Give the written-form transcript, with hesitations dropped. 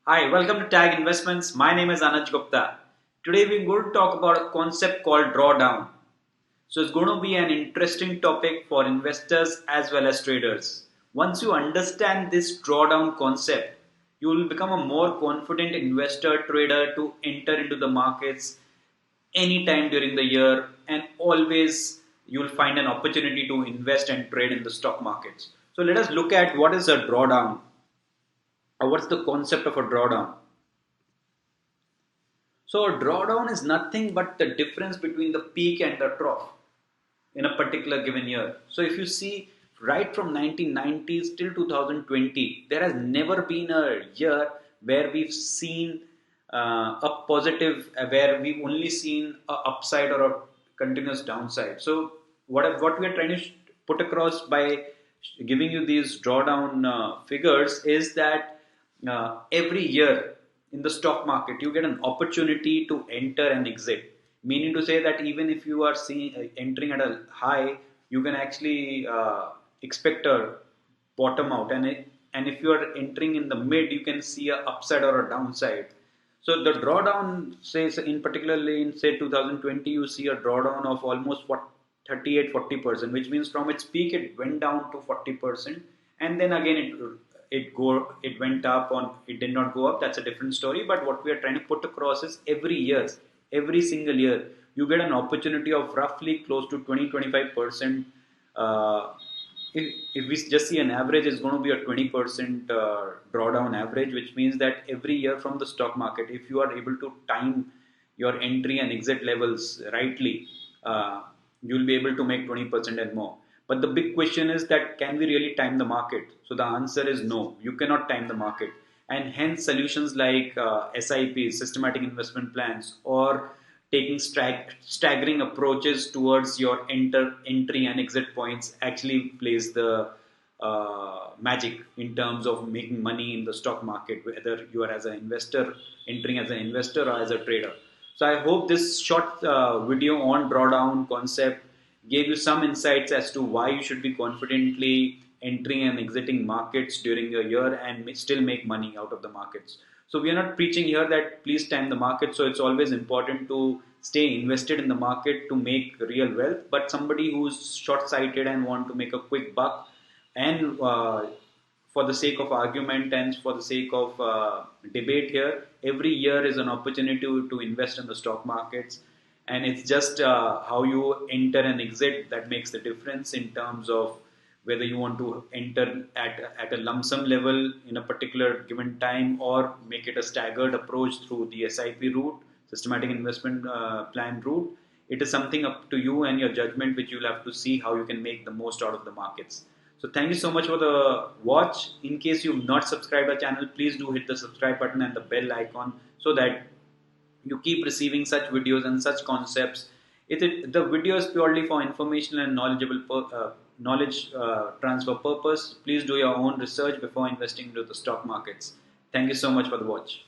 Hi, welcome to Tag Investments. My name is Anuj Gupta. Today we're going to talk about a concept called drawdown. So it's going to be an interesting topic for investors as well as traders. Once you understand this drawdown concept, you will become a more confident investor trader to enter into the markets anytime during the year, and always you will find an opportunity to invest and trade in the stock markets. So let us look at what is a drawdown, or what's the concept of a drawdown. So a drawdown is nothing but the difference between the peak and the trough in a particular given year. So if you see right from 1990s till 2020, there has never been a year where we've seen a positive, where we've only seen a upside or a continuous downside. So what we are trying to put across by giving you these drawdown figures is that every year in the stock market you get an opportunity to enter and exit, meaning to say that even if you are entering at a high, you can actually expect a bottom out, and if you are entering in the mid, you can see a upside or a downside. So the drawdown says, in particularly in say 2020, you see a drawdown of almost what 38-40%, which means from its peak it went down to 40%, and then again it went up, on it did not go up. That's a different story. But what we are trying to put across is every single year, you get an opportunity of roughly close to 20-25%. Uh, if we just see an average, it's going to be a 20% drawdown average, which means that every year from the stock market, if you are able to time your entry and exit levels rightly, you'll be able to make 20% and more. But the big question is that can we really time the market? So the answer is no, you cannot time the market. And hence solutions like SIPs, systematic investment plans, or taking staggering approaches towards your entry and exit points actually plays the magic in terms of making money in the stock market, whether you are as an investor entering as an investor or as a trader. So I hope this short video on drawdown concept gave you some insights as to why you should be confidently entering and exiting markets during a year and still make money out of the markets. So we are not preaching here that please time the market. So it's always important to stay invested in the market to make real wealth. But somebody who's short-sighted and want to make a quick buck, and for the sake of argument and for the sake of debate here, every year is an opportunity to invest in the stock markets. And it's just how you enter and exit that makes the difference in terms of whether you want to enter at a lump sum level in a particular given time, or make it a staggered approach through the SIP route, systematic investment plan route. It is something up to you and your judgment, which you'll have to see how you can make the most out of the markets. So thank you so much for the watch. In case you've not subscribed our channel, please do hit the subscribe button and the bell icon so that you keep receiving such videos and such concepts. The video is purely for informational and knowledge transfer purpose. Please do your own research before investing into the stock markets. Thank you so much for the watch.